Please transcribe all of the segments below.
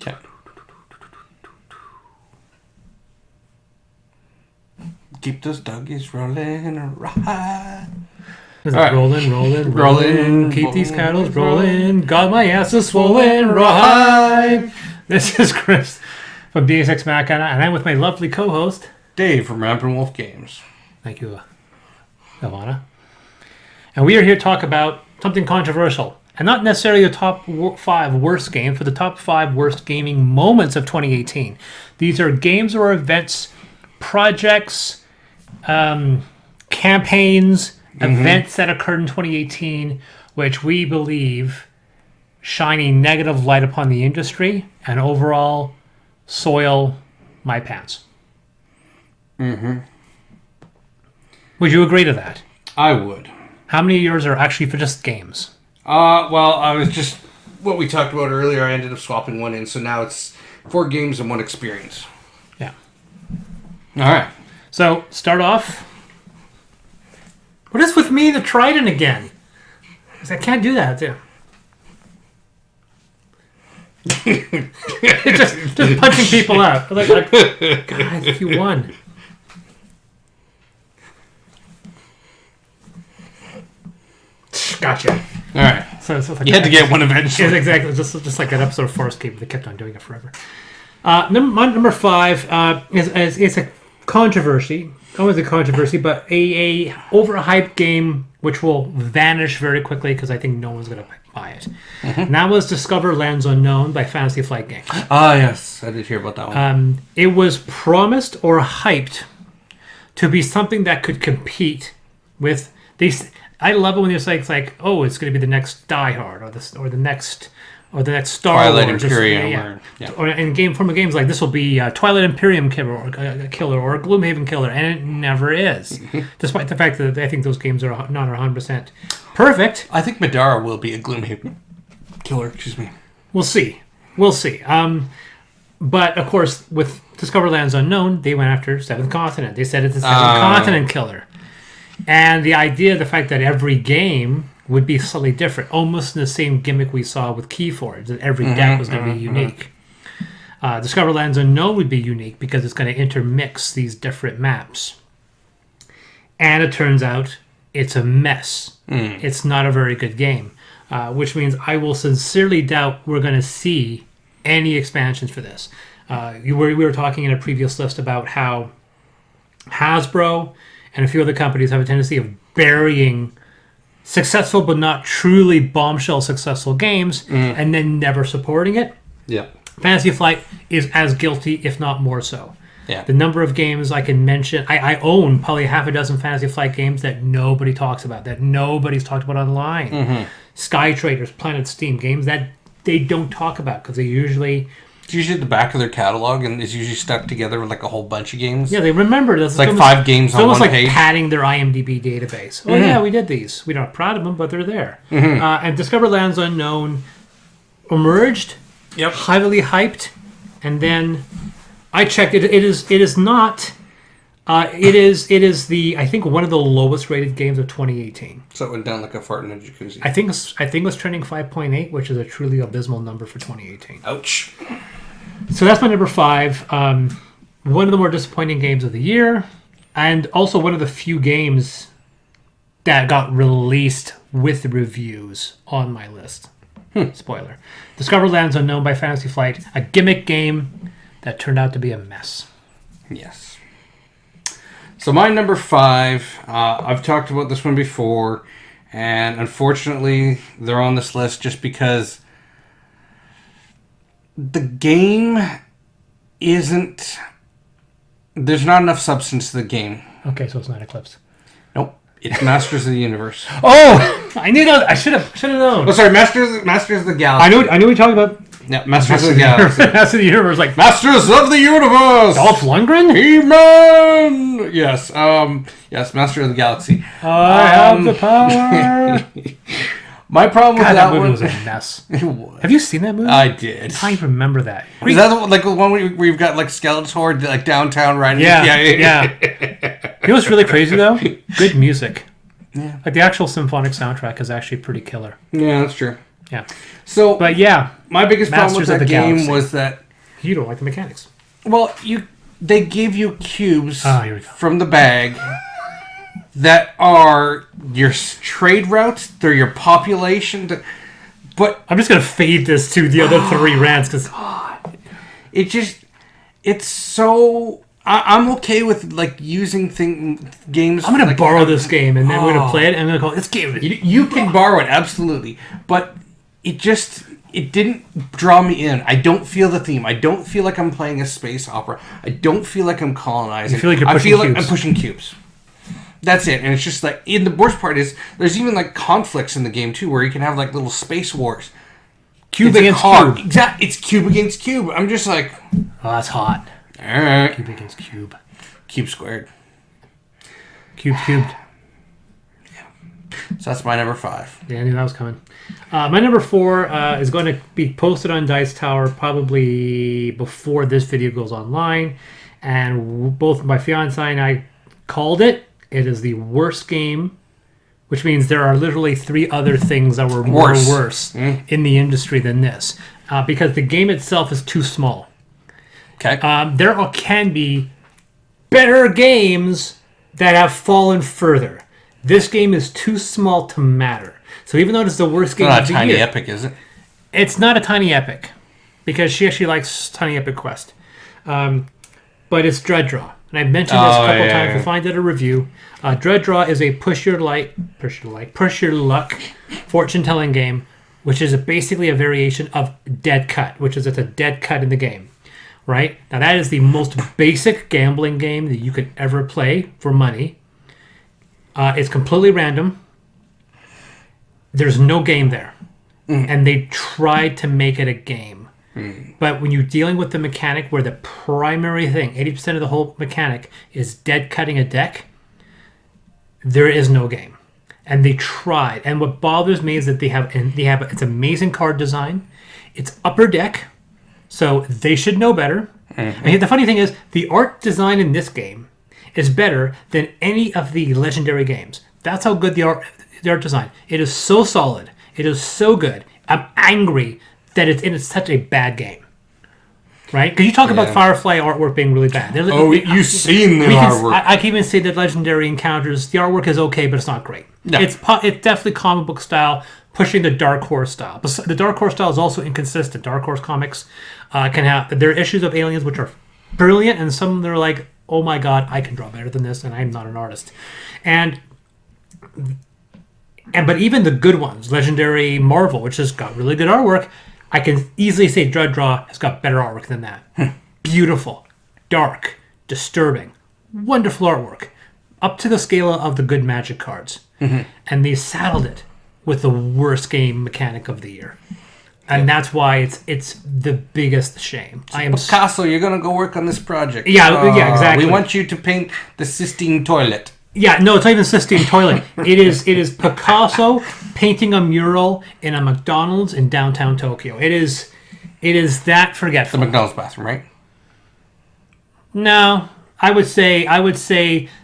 Okay. Keep those doggies rolling right. Is it All right. rolling? Keep these cattle rolling. God, my ass is swollen. Right. This is Chris from Deus Ex Machina, and I'm with my lovely co-host Dave from Rampant Wolf Games. Thank you, Ivana. And we are here to talk about something controversial. And not necessarily the top 5 worst games, but the top 5 worst gaming moments of 2018. These are games or events, projects, campaigns, events that occurred in 2018, which we believe shine a negative light upon the industry and overall soil my pants. Mm-hmm. Would you agree to that? I would. How many of yours are actually for just games? Well, I was just... What we talked about earlier, I ended up swapping one in, so now it's 4 games and 1 experience. Yeah. All right. So, start off. What is with me, the Trident again? 'Cause I can't do that, too. just punching people out. Like, God, you won. Gotcha. All right. So it's like You had to get one eventually. Yeah, exactly. Just like that episode of Forest Gump. They kept on doing it forever. Number 5 is a controversy. Always a controversy, but a overhyped game which will vanish very quickly because I think no one's going to buy it. Mm-hmm. And that was Discover Lands Unknown by Fantasy Flight Games. Yes. I did hear about that one. It was promised or hyped to be something that could compete with these. I love it when it's like, oh, it's going to be the next Die Hard or the next Star Twilight Wars, Imperium, or in form of games like this will be Twilight Imperium killer or Gloomhaven killer, and it never is, despite the fact that I think those games are not 100% perfect. I think Madara will be a Gloomhaven killer. Excuse me. We'll see. But of course, with Discover Lands Unknown, they went after Seventh Continent. They said it's a Seventh Continent killer. And the idea, the fact that every game would be slightly different, almost in the same gimmick we saw with Keyforge, that every deck was going to be unique. Discover Lands Unknown would be unique because it's going to intermix these different maps. And it turns out it's a mess. It's not a very good game, which means I will sincerely doubt we're going to see any expansions for this. We were talking in a previous list about how Hasbro and a few other companies have a tendency of burying successful but not truly bombshell successful games and then never supporting it. Yeah. Fantasy Flight is as guilty, if not more so. Yeah. The number of games I can mention, I own probably half a dozen Fantasy Flight games that nobody talks about, that nobody's talked about online. Sky Traders, Planet Steam, games that they don't talk about because they usually... It's usually the back of their catalog, and it's usually stuck together with like a whole bunch of games. Yeah, they remember this. It's like 5 games on one page. It's almost like padding their IMDb database. Oh yeah, we did these. We're not proud of them, but they're there. And Discover Lands Unknown emerged, highly hyped, and then I checked it. It is not. It is the, I think, one of the lowest rated games of 2018. So it went down like a fart in a jacuzzi. I think it was trending 5.8, which is a truly abysmal number for 2018. Ouch. So that's my number 5. One of the more disappointing games of the year, and also one of the few games that got released with reviews on my list. Spoiler. Discover Lands Unknown by Fantasy Flight, a gimmick game that turned out to be a mess. Yes. So my number 5, I've talked about this one before, and unfortunately they're on this list just because the game isn't... There's not enough substance to the game. Okay, so it's not Eclipse. Nope. It's Masters of the Universe. Oh! I knew that. I should have known. Oh, sorry, Masters of the Galaxy. I knew what you're talking about. Yeah, Masters of the Galaxy. Masters of the Universe, like Masters of the Universe! Dolph Lundgren? He-Man! Yes, yes, Master of the Galaxy. I have the power! My problem with that movie one was a mess. It was. Have you seen that movie? I did. I don't even remember that. Is that the one where you've got like Skeletor like downtown riding? Yeah. You know what's really crazy though? Good music. Like the actual symphonic soundtrack is actually pretty killer. Yeah, that's true. Yeah. So, but yeah, My biggest problem with Masters of that the game Galaxy. was that, You don't like the mechanics. well, they give you cubes Here we go. from the bag that are your trade routes, they're your population, but I'm just gonna fade this to the other 3 rants because it's so. I'm okay with like using games. I'm gonna like, borrow this game and then we're gonna play it and I'm gonna go. Let's give it. You can borrow it, absolutely, but it didn't draw me in. I don't feel the theme. I don't feel like I'm playing a space opera. I don't feel like I'm colonizing. You feel like you're I pushing feel like cubes. I'm pushing cubes. That's it. And it's just like, the worst part is there's even like conflicts in the game too, where you can have like little space wars. Cube It's against hard. cube. Exactly. It's cube against cube. I'm just like, Oh, that's hot. all right, Cube against cube. cube squared. Cube cubed. So that's my number 5. Yeah, I knew that was coming. My number 4 is going to be posted on Dice Tower probably before this video goes online. And both my fiance and I called it. It is the worst game, which means there are literally 3 other things that were worse in the industry than this. Because the game itself is too small. Okay. There can be better games that have fallen further. This game is too small to matter. So even though it's the worst game Not of a the tiny year, epic, is it? it's not a tiny epic because she actually likes Tiny Epic Quest. But it's Dread Draw. And I've mentioned this a couple times. You'll find it a review. Dread Draw is a push your luck fortune telling game, which is basically a variation of Dead Cut, which is it's a dead cut in the game. Right? Now that is the most basic gambling game that you could ever play for money. It's completely random. There's no game there. And they tried to make it a game. But when you're dealing with the mechanic where the primary thing, 80% of the whole mechanic is dead cutting a deck, there is no game. And they tried. And what bothers me is that they have it's amazing card design. It's upper deck. So they should know better. And the funny thing is, the art design in this game is better than any of the Legendary games. That's how good the art design. It is so solid. It is so good. I'm angry that it's such a bad game. Right? Because you talk about Firefly artwork being really bad. You've seen the artwork. I can even say that Legendary Encounters, the artwork is okay, but it's not great. No. It's definitely comic book style, pushing the Dark Horse style. But the Dark Horse style is also inconsistent. Dark Horse comics there are issues of aliens which are brilliant, and some that are like, oh my god, I can draw better than this, and I'm not an artist. But even the good ones, Legendary Marvel, which has got really good artwork, I can easily say Dread Draw has got better artwork than that. Beautiful, dark, disturbing, wonderful artwork, up to the scale of the good Magic cards. And they saddled it with the worst game mechanic of the year. And that's why it's the biggest shame. Picasso, you're going to go work on this project. Yeah, exactly. We want you to paint the Sistine toilet. Yeah, no, it's not even Sistine Toilet. It is Picasso painting a mural in a McDonald's in downtown Tokyo. It is that forgetful. The McDonald's bathroom, right? No, I would say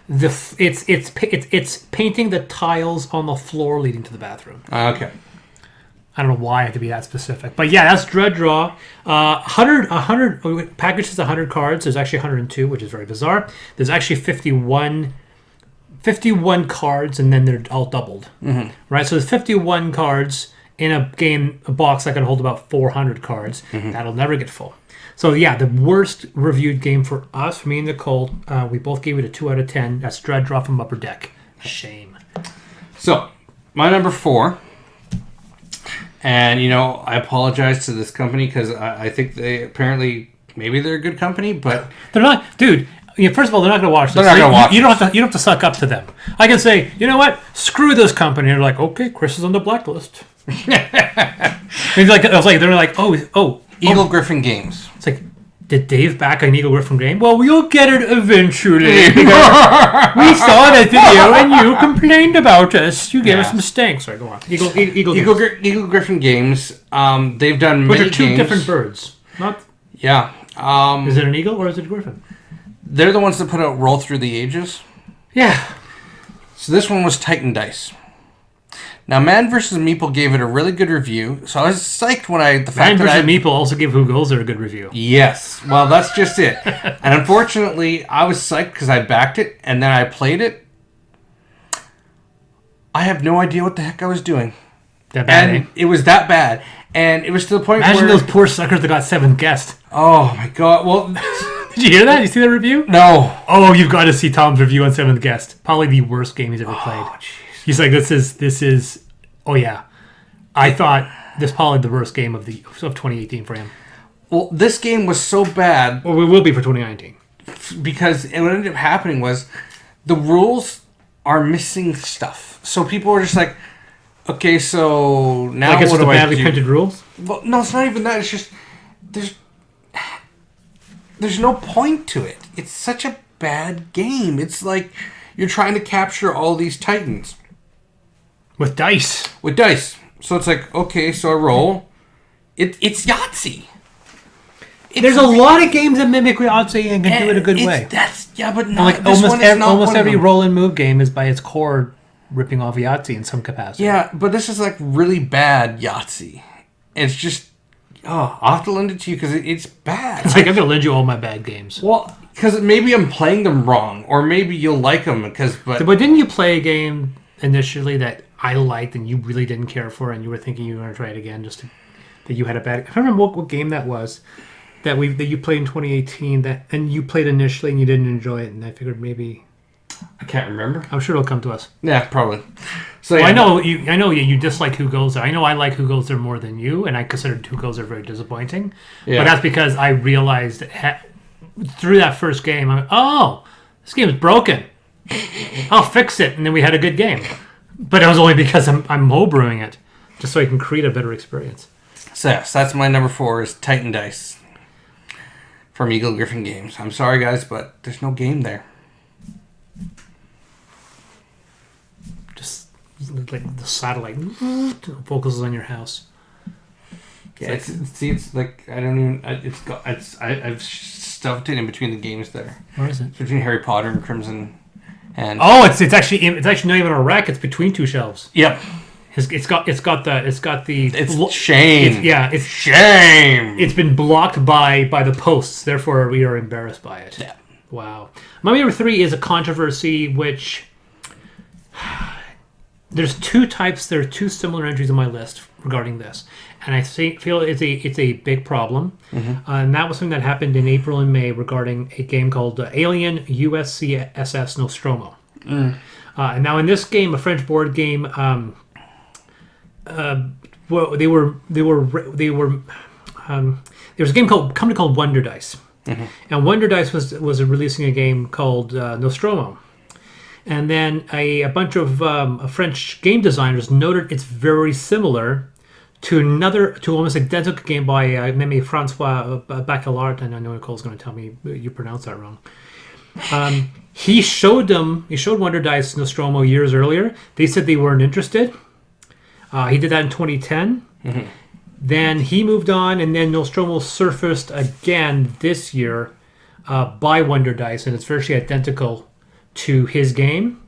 it's painting the tiles on the floor leading to the bathroom. Okay. I don't know why I have to be that specific, but yeah, that's Dread Draw. 100 packages, 100 cards. There's actually 102, which is very bizarre. There's actually 51 cards, and then they're all doubled. Right? So there's 51 cards in a box that can hold about 400 cards. That'll never get full. So yeah, the worst reviewed game for us, for me and Nicole, we both gave it a 2 out of 10. That's Dread Draw from Upper Deck. Shame. So, my number 4, and I apologize to this company because I think they maybe they're a good company, but They're not, dude. First of all, they're not going to watch this. They're not gonna watch You don't have to suck up to them. I can say, you know what? Screw this company. And they're like, okay, Chris is on the blacklist. They're like, oh, Eagle Griffin Games. It's like, did Dave back an Eagle Griffin game? Well, we'll get it eventually. Because we saw that video and you complained about us. You gave us some stank. Sorry, go on. Eagle Griffin Games. They've done Which many are two games. different birds. Not. Yeah. Is it an eagle or is it a griffin? They're the ones that put out Roll Through the Ages. Yeah. So this one was Titan Dice. Now, Man vs. Meeple gave it a really good review, so I was psyched when Man vs. Meeple also gave Who Goes There a good review. Yes, well, that's just it. And unfortunately, I was psyched because I backed it, and then I played it. I have no idea what the heck I was doing. That bad, And it was that bad. And it was to the point Imagine where... those poor suckers that got 7th guessed. Oh, my God. Well... Did you hear that? Did you see that review? No. Oh, you've got to see Tom's review on 7th guest. Probably the worst game he's ever played. Oh, jeez. He's like, this is. Oh yeah, I thought this probably the worst game of 2018 for him. Well, this game was so bad Well, it will be for 2019 because what ended up happening was the rules are missing stuff. So people were just like, okay, so now Like it's what the do I badly do? printed rules. Well, no, it's not even that. It's just there's no point to it. It's such a bad game. It's like you're trying to capture all these titans With dice. with dice. So it's like, okay, so I roll. It's Yahtzee. There's a lot of games that mimic Yahtzee and can do it a good way. But And not, like this one is not almost one of every them. roll and move game is by its core ripping off Yahtzee in some capacity. Yeah, but this is like really bad Yahtzee. It's just, I'll have to lend it to you because it's bad. It's like I'm gonna lend you all my bad games. Well, because maybe I'm playing them wrong, or maybe you'll like them but But didn't you play a game initially that I liked and you really didn't care for, and you were thinking you were going to try it again that you had a bad? I don't remember what game that was that you played in 2018 and you played initially and you didn't enjoy it, and I figured maybe I can't remember. I'm sure it'll come to us. Yeah, probably. So Well, yeah, I know you dislike Who Goes There. I know I like Who Goes There more than you, and I considered Who Goes There very disappointing. Yeah. But that's because I realized through that first game, this game is broken. I'll fix it, and then we had a good game. But it was only because I'm homebrewing it, just so I can create a better experience. So yes, that's my number 4 is Titan Dice from Eagle Griffin Games. I'm sorry guys, but there's no game there. Just like the satellite focuses on your house. Yeah, it's like I don't even. I've stuffed it in between the games there. Where is it? It's between Harry Potter and Crimson, and Oh, it's actually not even a rack. It's between two shelves. yep, It's got the. it's shame. It's Shame. It's been blocked by the posts, therefore we are embarrassed by it. Yeah. Wow. My number 3 is a controversy which there are two similar entries on my list regarding this, and I feel it's a big problem. And that was something that happened in April and May regarding a game called Alien USCSS Nostromo. And now in this game, a French board game. Well, there was a company called Wonder Dice, and Wonder Dice was releasing a game called Nostromo, and then a bunch of French game designers noted it's very similar to almost identical game by maybe Francois Bacalard, and I know Nicole's going to tell me you pronounce that wrong. He showed Wonder Dice Nostromo years earlier. They said they weren't interested. He did that in 2010. Then he moved on, and then Nostromo surfaced again this year by Wonder Dice, and it's virtually identical to his game.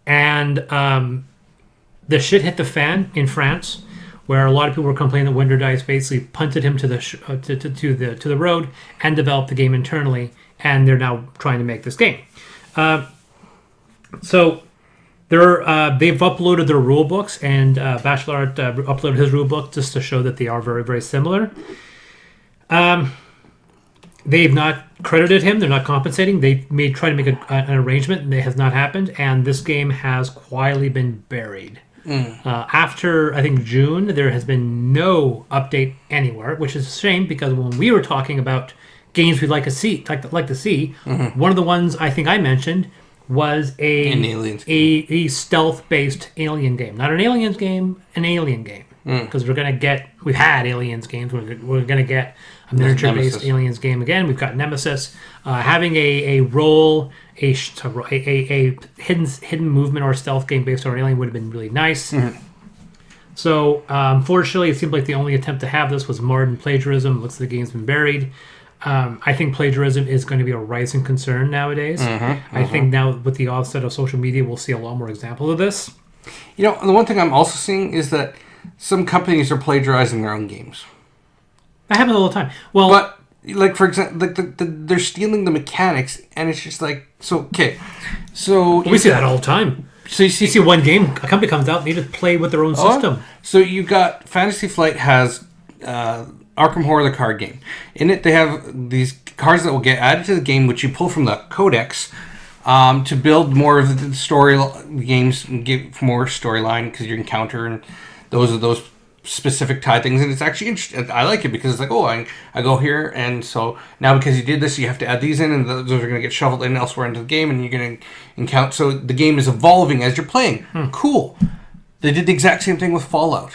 And the shit hit the fan in France, where a lot of people were complaining that Wonder Dice basically punted him to the road and developed the game internally, and they're now trying to make this game. So. They've uploaded their rule books, and Bachelard uploaded his rule book just to show that they are very, very similar. They've not credited him. They're not compensating. They may try to make an arrangement, and it has not happened. And this game has quietly been buried. After, I think, June, there has been no update anywhere, which is a shame because when we were talking about games we'd like to see, one of the ones I think I mentioned was a stealth-based alien game. Not an aliens game, an alien game. Because we've had aliens games. We're going to get a miniature-based aliens game again. We've got Nemesis. Having a hidden movement or stealth game based on an alien would have been really nice. So, unfortunately, it seemed like the only attempt to have this was marred in plagiarism. It looks like the game's been buried. I think plagiarism is going to be a rising concern nowadays. I think now with the offset of social media, we'll see a lot more examples of this. You know, the one thing I'm also seeing is that some companies are plagiarizing their own games. That happens all the time. Well, But, like, for example, they're stealing the mechanics, and it's just like, so, okay. So, we see that all the time. so you You see one game, a company comes out, they just play with their own system. So you got Fantasy Flight has Arkham Horror, the card game. In it, they have these cards that will get added to the game, which you pull from the codex to build more of the story games and give more storyline because you encounter and those specific tie things. And it's actually interesting. I like it because it's like, oh, I go here, and so now because you did this, you have to add these in, and those are going to get shoveled in elsewhere into the game, and you're going to encounter. So the game is evolving as you're playing. Cool. They did the exact same thing with Fallout,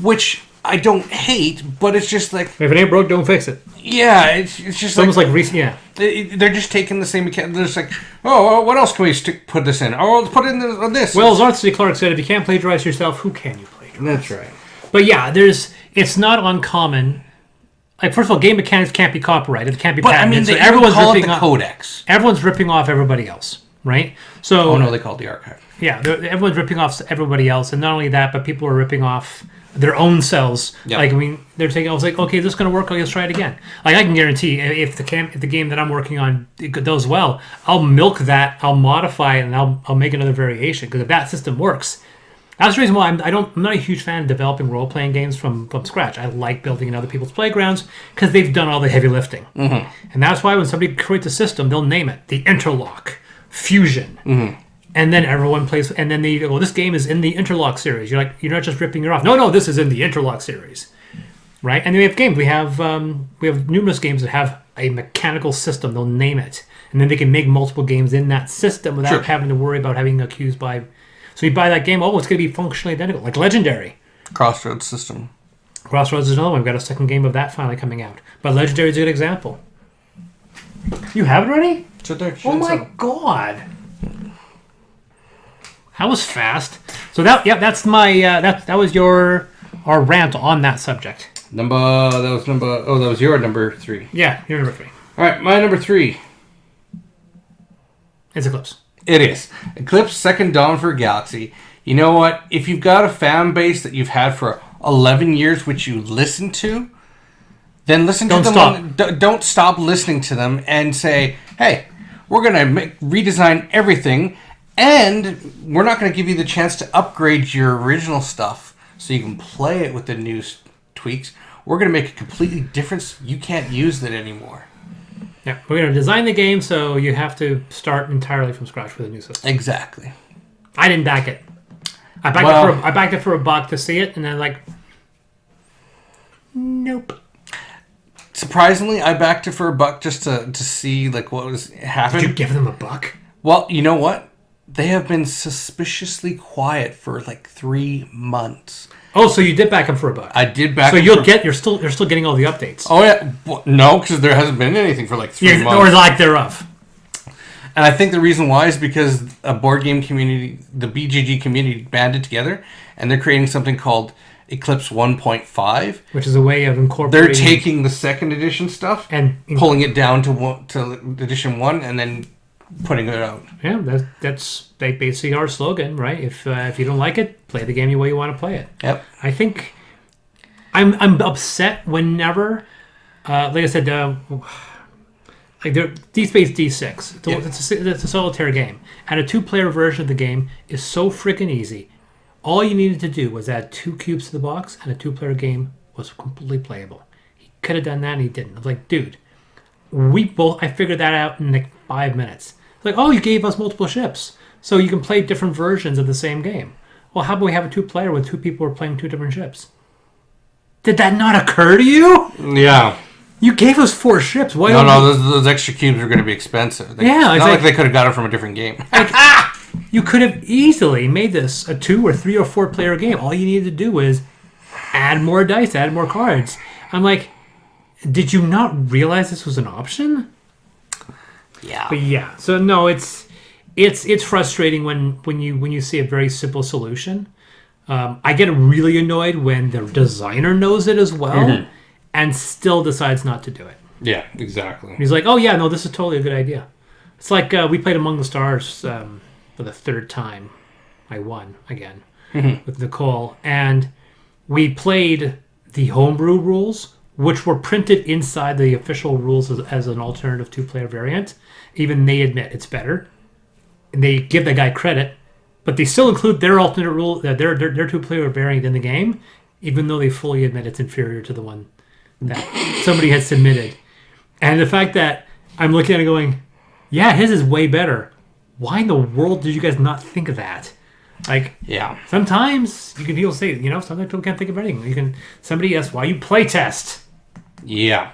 which I don't hate, but it's just like, If it ain't broke, don't fix it. yeah, it's just It's almost like recent, yeah. they're just taking the same mechanic. They're just like, oh, well, what else can we put this in? Oh, let's put it in on this. Well, as Arthur C. Clarke said, if you can't plagiarize yourself, who can you plagiarize? that's right. But yeah, it's not uncommon. Like, first of all, game mechanics can't be copyrighted. It can't be But I patented. mean, so they everyone's call it ripping the off. codex. Everyone's ripping off everybody else, right? So Oh no, they call it the archive. yeah, everyone's ripping off everybody else, and not only that, but people are ripping off their own selves. Yep. Like, I mean, they're taking. I was like, okay, this is going to work. Let's try it again. Like, I can guarantee if the game that I'm working on does well, I'll milk that, I'll modify it, and I'll make another variation because if that system works. That's the reason why I'm not a huge fan of developing role-playing games from scratch. I like building in other people's playgrounds because they've done all the heavy lifting. Mm-hmm. And that's why when somebody creates a system, they'll name it the Interlock, Fusion. Mm-hmm. And then everyone plays, and then they go, well, this game is in the Interlock series. You're like, you're not just ripping it off. No, this is in the Interlock series. Right? And then we have games. We have numerous games that have a mechanical system. They'll name it. And then they can make multiple games in that system without having to worry about having accused by... So you buy that game, oh, it's going to be functionally identical. Like Legendary. Crossroads system. Crossroads is another one. We've got a second game of that finally coming out. But Legendary is a good example. You have it already? Oh my god. That was fast. So that's my that was our rant on that subject. That was your number 3. Yeah, you're number 3. All right, my number 3. It's Eclipse. It is Eclipse Second Dawn for Galaxy. You know what? If you've got a fan base that you've had for 11 years, which you listen to, then listen to them. Don't stop listening to them and say, "Hey, we're gonna redesign everything, and we're not gonna give you the chance to upgrade your original stuff so you can play it with the new tweaks. We're gonna make it completely different. You can't use it anymore." Yeah, we're going to design the game so you have to start entirely from scratch with a new system. Exactly. I didn't back it. I backed it for $1 to see it, and then like, nope. Surprisingly, I backed it for $1 just to see like what was happening. Did you give them $1? Well, you know what? They have been suspiciously quiet for like 3 months. Oh, so you did back them for $1? I did back. So you're still getting all the updates. Oh yeah, well, no, because there hasn't been anything for like 3 months, or lack thereof. And I think the reason why is because a board game community, the BGG community, banded together, and they're creating something called Eclipse 1.5, which is a way of incorporating. They're taking the second edition stuff and pulling it down to edition 1, and then putting it out. Yeah, that's basically our slogan, right? If you don't like it, play the game the way you want to play it. Yep. I think I'm upset whenever, like I said, like Deep Space D6. It's a solitaire game, and a 2-player version of the game is so freaking easy. All you needed to do was add 2 cubes to the box, and a 2-player game was completely playable. He could have done that, and he didn't. I was like, dude, I figured that out in like 5 minutes. Like, oh, you gave us multiple ships, so you can play different versions of the same game. Well, how about we have a 2-player with 2 people who are playing 2 different ships? Did that not occur to you? Yeah. You gave us 4 ships. Why? No, those extra cubes are going to be expensive. It's not like they could have got it from a different game. You could have easily made this a 2 or 3 or 4-player game. All you needed to do was add more dice, add more cards. I'm like, did you not realize this was an option? Yeah. But yeah, so no, it's frustrating when you see a very simple solution. I get really annoyed when the designer knows it as well and still decides not to do it. Yeah, exactly. He's like, oh yeah, no, this is totally a good idea. It's like we played Among the Stars for the 3rd time I won again with Nicole, and we played the homebrew rules, which were printed inside the official rules as an alternative two-player variant. Even they admit it's better, and they give the guy credit, but they still include their alternate rule, their two-player variant in the game, even though they fully admit it's inferior to the one that somebody had submitted. And the fact that I'm looking at it going, yeah, his is way better. Why in the world did you guys not think of that? Like, Yeah. sometimes you can people say, sometimes people can't think of anything. Somebody asks why you play test. Yeah.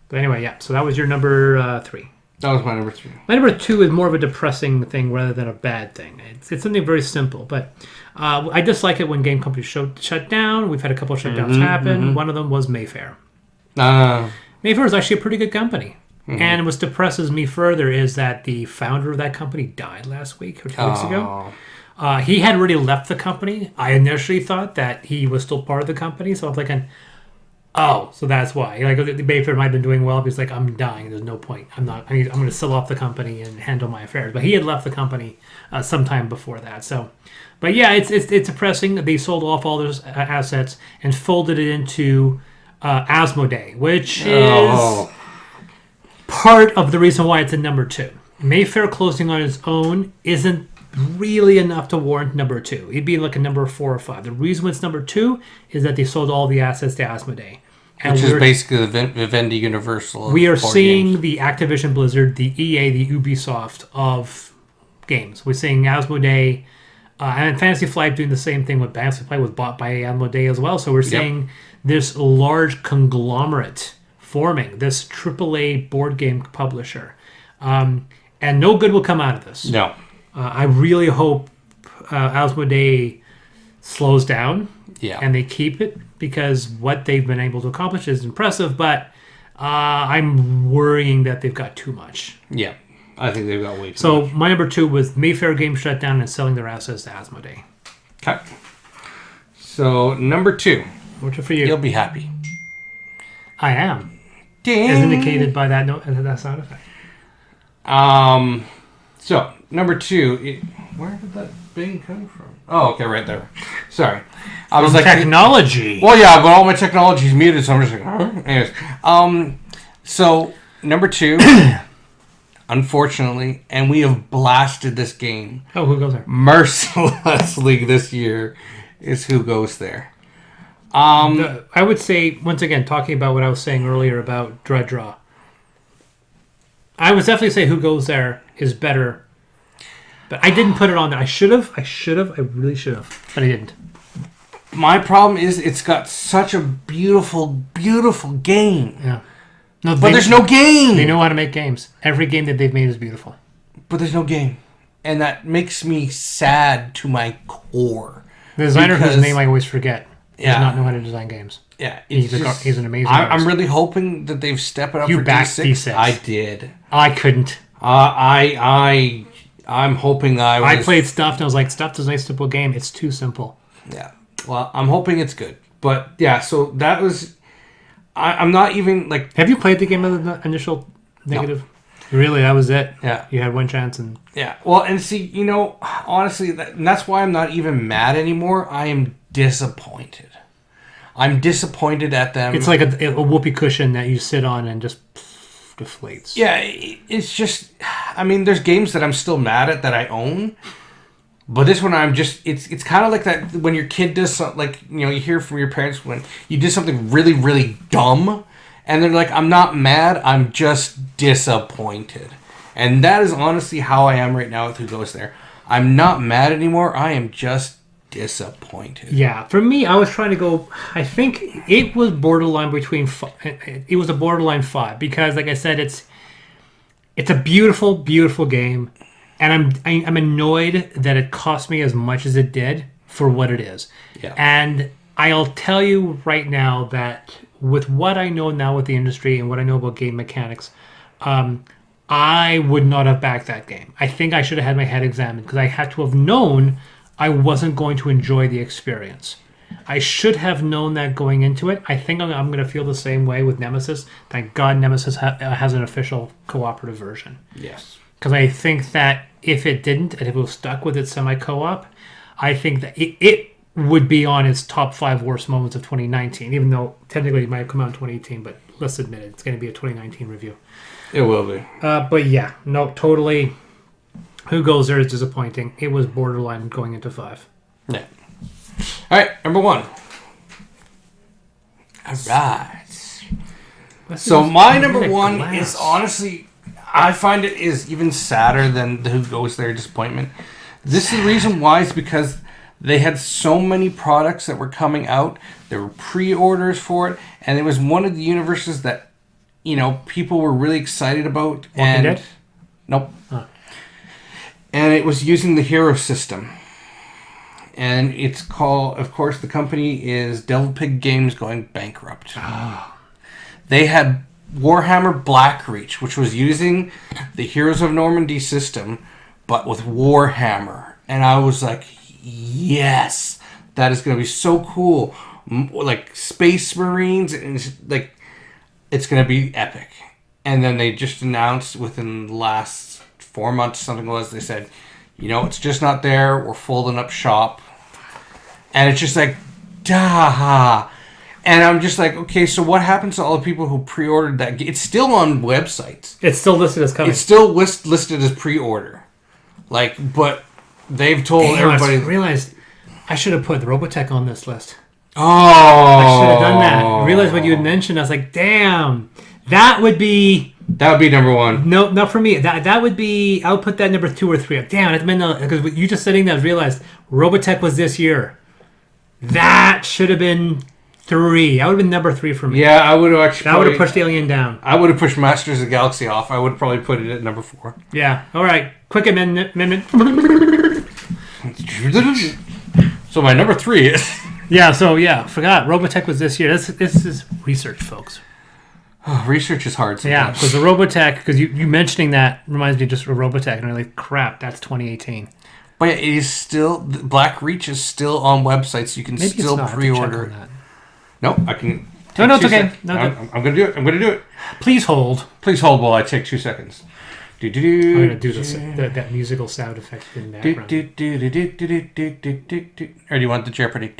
But anyway, yeah. So that was your number 3. That was my number 3. My number 2 is more of a depressing thing rather than a bad thing. It's something very simple, but I dislike it when game companies shut down. We've had a couple of shutdowns happen. One of them was Mayfair. Mayfair is actually a pretty good company. And what depresses me further is that the founder of that company died last week or 2 weeks ago. He had already left the company. I initially thought that he was still part of the company, so I was thinking, oh, so that's why. Like, the Mayfair might have been doing well, but he's like, I'm dying. There's no point. I'm going to sell off the company and handle my affairs. But he had left the company sometime before that. So, but yeah, it's depressing. They sold off all those assets and folded it into Asmodee, which is part of the reason why it's a number 2. Mayfair closing on its own isn't really enough to warrant number 2. It'd be like a number 4 or 5. The reason it's number 2 is that they sold all the assets to Asmodee. Which is basically the Vivendi Universal. We are seeing the Activision Blizzard, the EA, the Ubisoft of games. We're seeing Asmodee, and Fantasy Flight doing the same thing with Fantasy Flight was bought by Asmodee as well. So we're seeing this large conglomerate forming, this AAA board game publisher. And no good will come out of this. No. I really hope Asmodee slows down and they keep it, because what they've been able to accomplish is impressive, but I'm worrying that they've got too much. Yeah, I think they've got way too much. So my number 2 was Mayfair Games shut down and selling their assets to Asmodee. Okay. So number 2. What's it for you? You'll be happy. I am. Ding. As indicated by that sound effect. So number 2. Where did that bing come from? Oh, okay, right there. Sorry, I was like technology. Well, yeah, but all my technology is muted, so I'm just like, anyways. So number 2, unfortunately, and we have blasted this game. Oh, who goes there? Mercilessly this year is Who Goes There. I would say, once again, talking about what I was saying earlier about Dread Draw, I would definitely say Who Goes There is better. But I didn't put it on there. I should have. I really should have. But I didn't. My problem is it's got such a beautiful, beautiful game. Yeah. No, but there's no game. They know how to make games. Every game that they've made is beautiful. But there's no game. And that makes me sad to my core. The designer whose name I always forget does not know how to design games. Yeah. He's an amazing artist. I'm really hoping that they've stepped it up for D6. D6. I did. I couldn't. I'm hoping I played Stuffed and I was like, Stuffed is a nice simple game. It's too simple. Yeah. Well, I'm hoping it's good. But yeah, so that was... I'm not even like... Have you played the game of the initial negative? No. Really? That was it? Yeah. You had one chance and... Yeah. Well, and see, honestly, that's why I'm not even mad anymore. I am disappointed. I'm disappointed at them. It's like a whoopee cushion that you sit on and just deflates. Yeah, it's just... I mean, there's games that I'm still mad at that I own. But this one, I'm just... It's kind of like that when your kid does something... Like, you hear from your parents when you did something really, really dumb. And they're like, I'm not mad. I'm just disappointed. And that is honestly how I am right now with Who Goes There. I'm not mad anymore. I am just disappointed. Yeah, for me, I was trying to go... I think it was borderline between... It was a borderline 5. Because, like I said, it's a beautiful, beautiful game. And I'm annoyed that it cost me as much as it did for what it is. Yeah. And I'll tell you right now that with what I know now with the industry and what I know about game mechanics, I would not have backed that game. I think I should have had my head examined because I had to have known I wasn't going to enjoy the experience. I should have known that going into it. I think I'm going to feel the same way with Nemesis. Thank God Nemesis has an official cooperative version. Yes. Because I think that if it didn't, and if it was stuck with its semi-co-op, I think that it would be on its top 5 worst moments of 2019, even though technically it might have come out in 2018, but let's admit it, it's going to be a 2019 review. It will be. But yeah, no, totally. Who Goes There is disappointing. It was borderline going into 5. Yeah. All right, number 1. All right. So my number 1 is honestly, I find it is even sadder than the Who Goes There disappointment. This is the reason why is because they had so many products that were coming out. There were pre-orders for it, and it was one of the universes that, people were really excited about. Walking Dead? Nope. Huh. And it was using the hero system. And it's called, of course, the company is Devil Pig Games going bankrupt. Oh. They had Warhammer Blackreach, which was using the Heroes of Normandy system, but with Warhammer. And I was like, yes, that is going to be so cool. Like Space Marines, and it's going to be epic. And then they just announced within the last 4 months, something was, they said, it's just not there. We're folding up shop. And it's just like, duh. And I'm just like, okay, so what happens to all the people who pre-ordered that? It's still on websites. It's still listed as coming. It's still listed as pre-order. But they've told everybody. I realized I should have put the Robotech on this list. Oh. I should have done that. I realized what you had mentioned. I was like, damn. That would be number 1. No, not for me. That would be. I would put that number 2 or 3. Damn, it's been because you just sitting there realized Robotech was this year. That should have been 3. That would have been number 3 for me. Yeah, I would have actually. That would have pushed Alien down. I would have pushed Masters of the Galaxy off. I would have probably put it at number 4. Yeah. All right. Quick amendment. So my number 3 is. Yeah. So yeah, forgot Robotech was this year. This is research, folks. Oh, research is hard sometimes. Yeah, because the Robotech, because you mentioning that reminds me just of Robotech, and I'm like, crap, that's 2018. But yeah, it is still, Blackreach is still on websites. You can Maybe still pre-order. No, I can. No, it's okay. No, I'm going to do it. I'm going to do it. Please hold. Please hold while I take 2 seconds. I'm going to do that musical sound effect in the background. Or do you want the Jeopardy?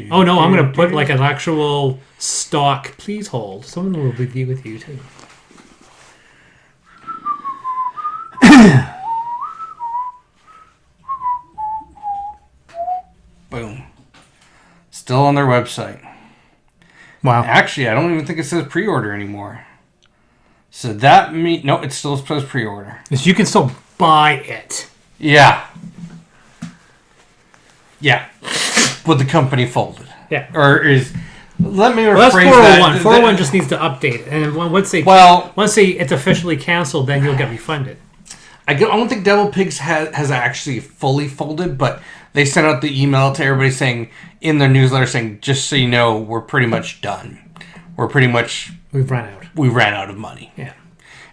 Oh, no, I'm going to put like an actual stock. Please hold. Someone will be with you, too. Boom. Still on their website. Wow. Actually, I don't even think it says pre-order anymore. So that no, it still says pre-order. So you can still buy it. Yeah. Yeah. But the company folded. Yeah. Or is... Let me rephrase that's 401. that. 401 just needs to update it. And once it's officially canceled, then you'll get refunded. I don't think Devil Pigs has actually fully folded, but they sent out the email to everybody saying, in their newsletter saying, just so you know, we're pretty much done. We've run out. We ran out of money. Yeah.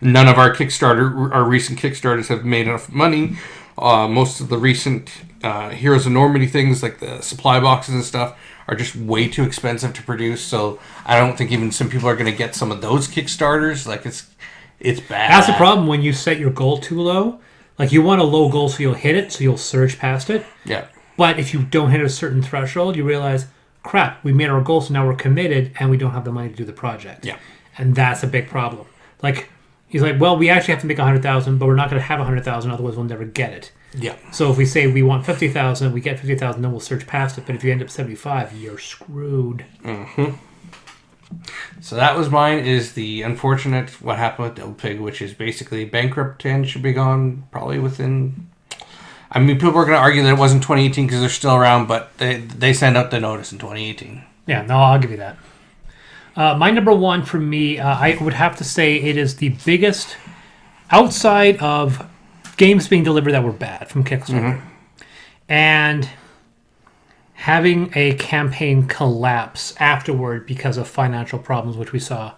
None of our recent Kickstarters have made enough money. Most of the recent Heroes of Normandy things, like the supply boxes and stuff, are just way too expensive to produce. So I don't think even some people are going to get some of those Kickstarters. Like it's bad. That's the problem when you set your goal too low. Like you want a low goal so you'll hit it, so you'll surge past it. Yeah. But if you don't hit a certain threshold, you realize, crap, we made our goal, so now we're committed, and we don't have the money to do the project. Yeah. And that's a big problem. Like, he's like, well, we actually have to make 100,000, but we're not going to have 100,000, otherwise we'll never get it. Yeah. So if we say we want 50,000, we get 50,000, then we'll surge past it. But if you end up 75, you're screwed. Mm-hmm. So that was mine, is the unfortunate what happened with Devil Pig, which is basically bankrupt and should be gone probably within... I mean, people are going to argue that it wasn't 2018 because they're still around, but they sent out the notice in 2018. Yeah, no, I'll give you that. My number 1 for me, I would have to say it is the biggest, outside of games being delivered that were bad from Kickstarter, mm-hmm. and having a campaign collapse afterward because of financial problems, which we saw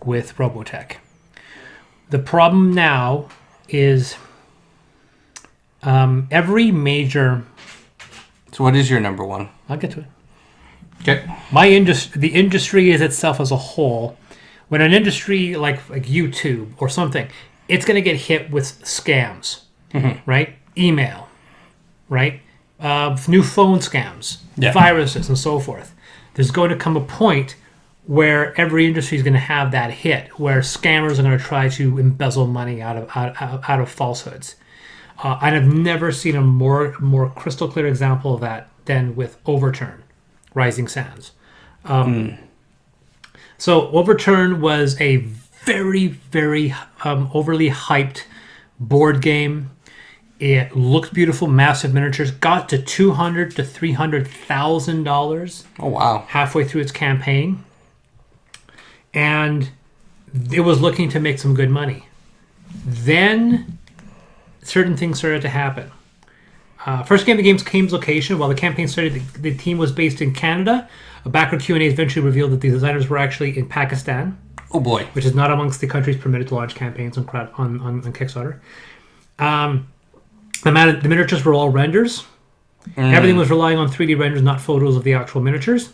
with Robotech. The problem now is every major... So what is your number 1? I'll get to it. Okay. The industry is itself as a whole. When an industry like YouTube or something, it's going to get hit with scams, mm-hmm. right? Email, right? new phone scams, viruses, and so forth. There's going to come a point where every industry is going to have that hit, where scammers are going to try to embezzle money out of falsehoods. And I've never seen a more crystal clear example of that than with Overturn, Rising Sands. So Overturn was a very, very overly hyped board game. It looked beautiful, massive miniatures. Got to $200,000 to $300,000. Oh wow! Halfway through its campaign, and it was looking to make some good money. Then certain things started to happen. First game of the game's location. While the campaign started, the team was based in Canada. A backer Q&A eventually revealed that the designers were actually in Pakistan. Oh boy! Which is not amongst the countries permitted to launch campaigns on Kickstarter. The miniatures were all renders. Everything was relying on 3D renders, not photos of the actual miniatures.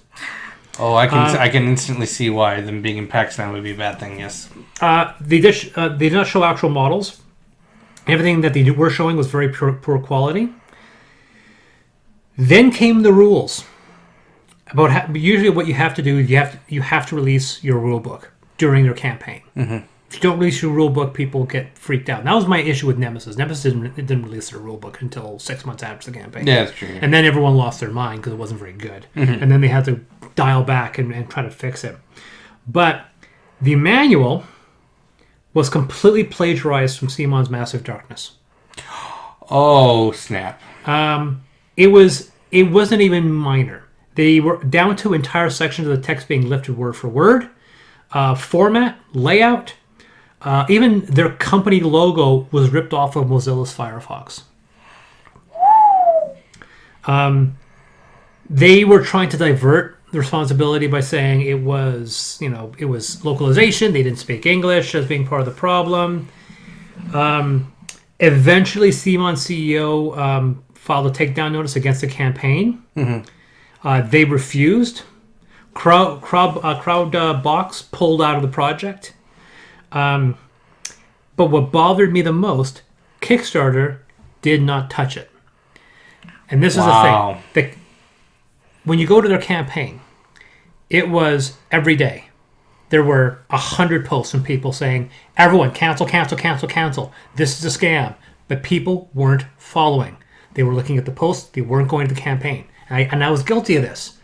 Oh, I can instantly see why them being in Pakistan would be a bad thing. Yes. They did not show actual models. Everything that they were showing was very poor quality. Then came the rules about usually what you have to do is you have to release your rule book during your campaign. Mm-hmm. If you don't release your rule book, people get freaked out. And that was my issue with Nemesis. Nemesis didn't release their rule book until 6 months after the campaign. Yeah, that's true. And then everyone lost their mind because it wasn't very good. Mm-hmm. And then they had to dial back and try to fix it. But the manual was completely plagiarized from Simon's Massive Darkness. Oh, snap. It wasn't even minor. They were down to entire sections of the text being lifted word for word. Format, layout, even their company logo was ripped off of Mozilla's Firefox. They were trying to divert the responsibility by saying it was localization. They didn't speak English as being part of the problem. Eventually, Simon's CEO filed a takedown notice against the campaign. Mm-hmm. They refused. Crowdbox pulled out of the project. But what bothered me the most, Kickstarter did not touch it. And this is the thing. When you go to their campaign, it was every day. There were 100 posts from people saying, everyone, cancel, cancel, cancel, cancel. This is a scam. But people weren't following. They were looking at the posts. They weren't going to the campaign. And I was guilty of this.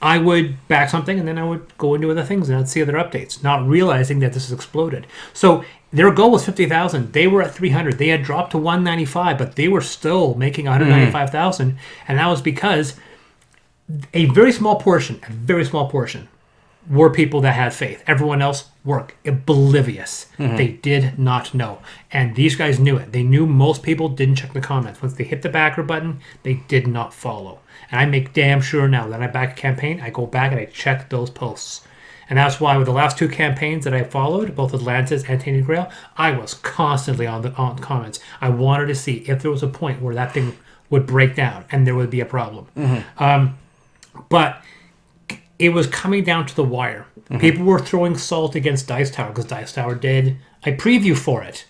I would back something and then I would go into other things and I'd see other updates, not realizing that this has exploded. So their goal was 50,000. They were at 300. They had dropped to 195, but they were still making 195,000. And that was because a very small portion, were people that had faith. Everyone else were oblivious. Mm-hmm. They did not know. And these guys knew it. They knew most people didn't check the comments. Once they hit the backer button, they did not follow. And I make damn sure now that I back a campaign, I go back and I check those posts. And that's why with the last two campaigns that I followed, both Atlantis and Tainted Grail, I was constantly on comments. I wanted to see if there was a point where that thing would break down and there would be a problem. Mm-hmm. But it was coming down to the wire. Mm-hmm. People were throwing salt against Dice Tower because Dice Tower did a preview for it,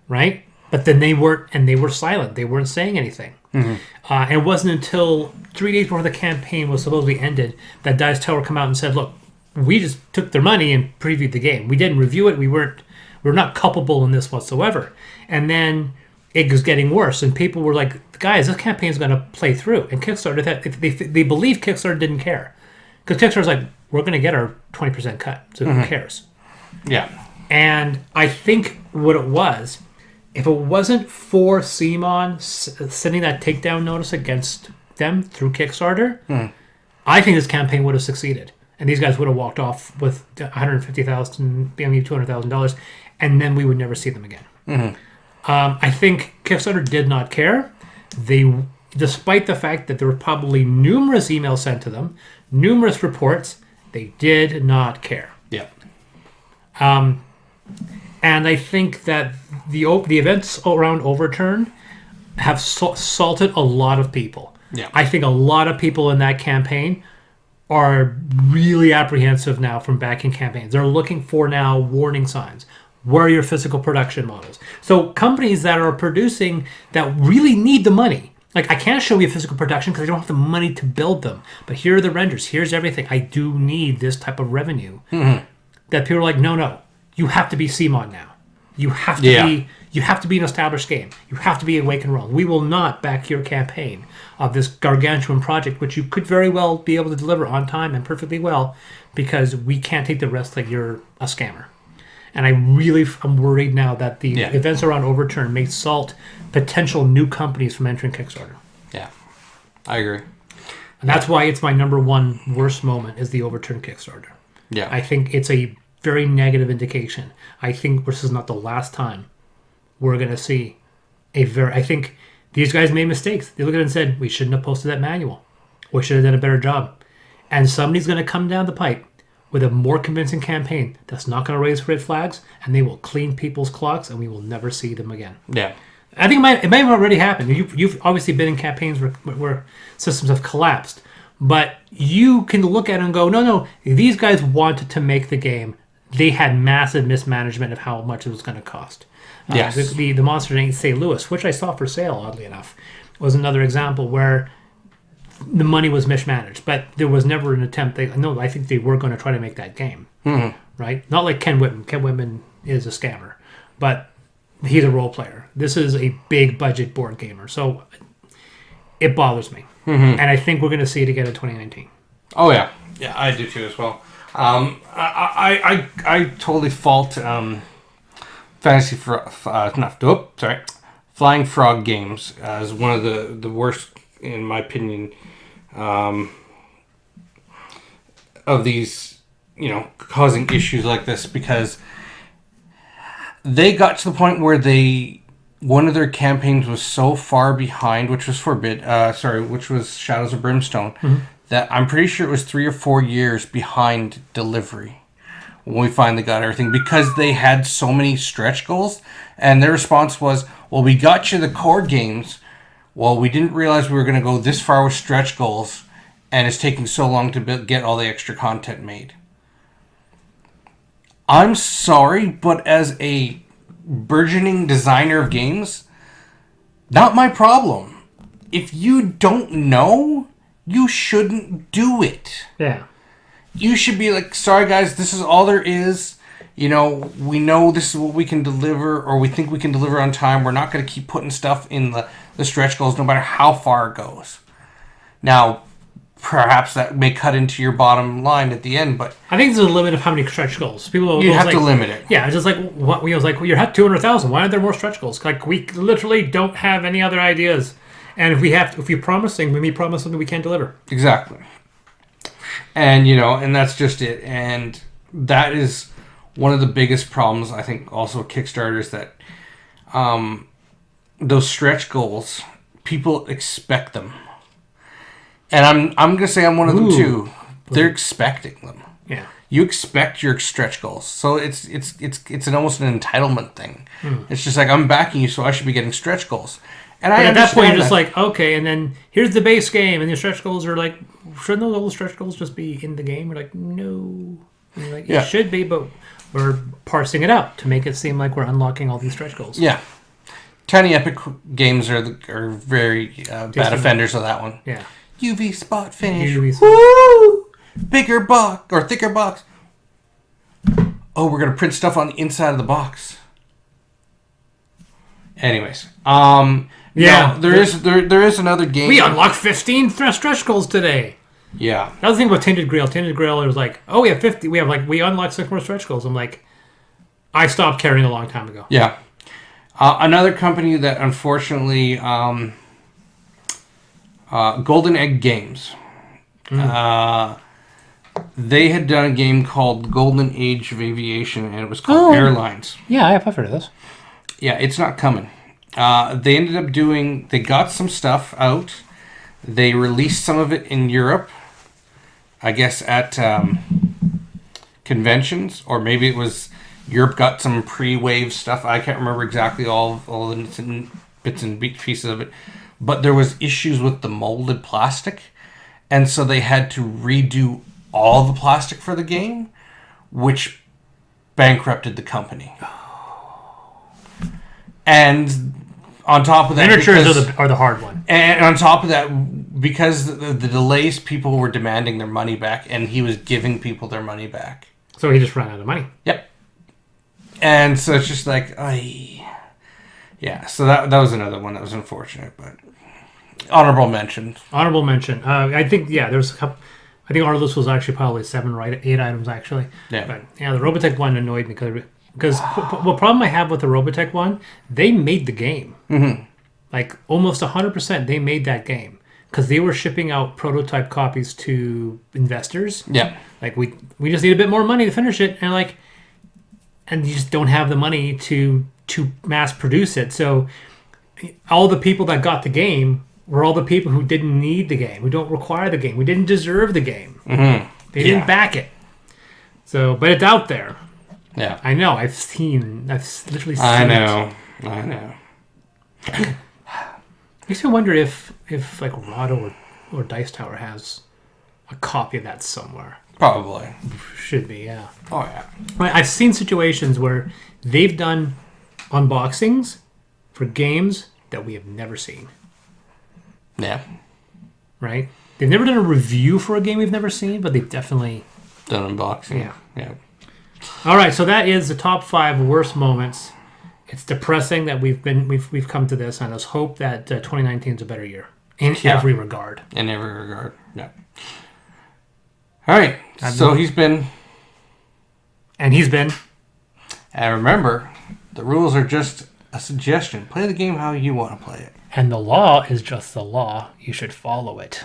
right? But then they were silent. They weren't saying anything. Mm-hmm. And it wasn't until 3 days before the campaign was supposedly ended that Dice Tower come out and said, look, we just took their money and previewed the game. We didn't review it. We're not culpable in this whatsoever. And then it was getting worse. And people were like, guys, this campaign's going to play through. And Kickstarter, they believe Kickstarter didn't care. Because Kickstarter's like, we're going to get our 20% cut. So who cares? Yeah. And I think what it was, if it wasn't for Simon sending that takedown notice against them through Kickstarter, I think this campaign would have succeeded. And these guys would have walked off with $150,000, maybe $200,000, and then we would never see them again. Mm-hmm. I think Kickstarter did not care. Despite the fact that there were probably numerous emails sent to them, numerous reports, they did not care. Yeah. And I think that the events around Overturn have salted a lot of people. Yeah. I think a lot of people in that campaign are really apprehensive now from backing campaigns. They're looking for now warning signs. Where are your physical production models? So companies that are producing that really need the money, Like, I can't show you physical production because I don't have the money to build them. But here are the renders. Here's everything. I do need this type of revenue. That people are like, no. You have to be CMOD now. You have to be. You have to be an established game. You have to be Awaken Realms. We will not back your campaign of this gargantuan project, which you could very well be able to deliver on time and perfectly well, because we can't take the risk that you're a scammer. And I really am worried now that the events around Overturn may salt potential new companies from entering Kickstarter. Yeah, I agree. And that's why it's my number one worst moment is the Overturn Kickstarter. Yeah. I think it's a very negative indication. I think this is not the last time we're going to see I think these guys made mistakes. They looked at it and said, we shouldn't have posted that manual. We should have done a better job. And somebody's going to come down the pipe with a more convincing campaign that's not going to raise red flags, and they will clean people's clocks, and we will never see them again. Yeah. I think it might have already happened. You've obviously been in campaigns where systems have collapsed. But you can look at it and go, no, these guys wanted to make the game. They had massive mismanagement of how much it was going to cost. Yes. The Monsters in St. Louis, which I saw for sale, oddly enough, was another example where the money was mismanaged. But there was never an attempt. I think they were going to try to make that game. Mm-hmm. Right? Not like Ken Whitman. Ken Whitman is a scammer. But he's a role player. This is a big budget board gamer. So it bothers me. And I think we're going to see it again in 2019. Oh, yeah. Yeah, I do too as well. I totally fault Flying Frog Games as one of the worst, in my opinion, of these, causing issues like this, because they got to the point where one of their campaigns was so far behind, which was which was Shadows of Brimstone, that I'm pretty sure it was 3 or 4 years behind delivery when we finally got everything, because they had so many stretch goals, and their response was, well, we got you the core games. Well, we didn't realize we were going to go this far with stretch goals, and it's taking so long to get all the extra content made. I'm sorry, but as a burgeoning designer of games, not my problem. If you don't know, you shouldn't do it. Yeah. You should be like, sorry guys, this is all there is. We know this is what we can deliver, or we think we can deliver on time. We're not going to keep putting stuff in the stretch goals no matter how far it goes. Now, perhaps that may cut into your bottom line at the end, but I think there's a limit of how many stretch goals. You have to limit it. Yeah, it's just like what we was like. You're at 200,000. Why aren't there more stretch goals? Like, we literally don't have any other ideas, and if we promise things, we may promise something we can't deliver. Exactly. And and that's just it. And that is one of the biggest problems, I think, also with Kickstarter, is that those stretch goals, people expect them. And I'm gonna say I'm one of them too. They're expecting them. Yeah. You expect your stretch goals, so it's almost an entitlement thing. It's just like, I'm backing you, so I should be getting stretch goals. And at that point, you're just like, okay, and then here's the base game, and your stretch goals are like, shouldn't those little stretch goals just be in the game? We're like, no. And you're like, it should be, but we're parsing it out to make it seem like we're unlocking all these stretch goals. Yeah. Tiny Epic games are very bad offenders of that one. Yeah. UV spot finish. UV spot. Woo! Bigger box or thicker box. Oh, we're gonna print stuff on the inside of the box. Anyways, yeah, no, there is another game. We unlocked 15 stretch goals today. Yeah. That was the thing about Tinted Grail. Tinted Grail, it was like, oh, we have 50. We unlocked 6 more stretch goals. I'm like, I stopped caring a long time ago. Yeah. Another company that unfortunately, Golden Egg Games. They had done a game called Golden Age of Aviation, and it was called Airlines. Yeah, I've heard of this. Yeah, it's not coming. They ended up they got some stuff out. They released some of it in Europe, I guess at conventions, or maybe it was Europe got some pre-wave stuff. I can't remember exactly all the bits and pieces of it. But there was issues with the molded plastic, and so they had to redo all the plastic for the game, which bankrupted the company. And on top of that, Miniatures because- are the hard one. and on top of that, because the delays, people were demanding their money back, and he was giving people their money back. So he just ran out of money. Yep. And so it's just like, yeah. So that was another one that was unfortunate, but honorable mention. Honorable mention. I think there's a couple. I think our list was actually probably 7 or 8 items actually. Yeah. But yeah, the Robotech one annoyed me because the problem I have with the Robotech one, they made the game. Mm-hmm. Like almost 100%, they made that game because they were shipping out prototype copies to investors. Yeah. Like we just need a bit more money to finish it, and you just don't have the money to mass produce it. So all the people that got the game were all the people who didn't need the game, who don't require the game, who didn't deserve the game. Mm-hmm. They didn't back it. So, but it's out there. Yeah. I know. I've literally seen I it. know. Makes me wonder if like Rahdo or Dice Tower has a copy of that somewhere. Probably. Should be, yeah. Oh, yeah. I've seen situations where they've done unboxings for games that we have never seen. Yeah. Right? They've never done a review for a game we've never seen, but they've definitely Done unboxing. Yeah. Yeah. All right, so that is the top 5 worst moments. It's depressing that we've come to this, and let's hope that 2019 is a better year in every regard. In every regard. Yeah. All right. So he's been. And he's been. And remember, the rules are just a suggestion. Play the game how you want to play it. And the law is just the law. You should follow it.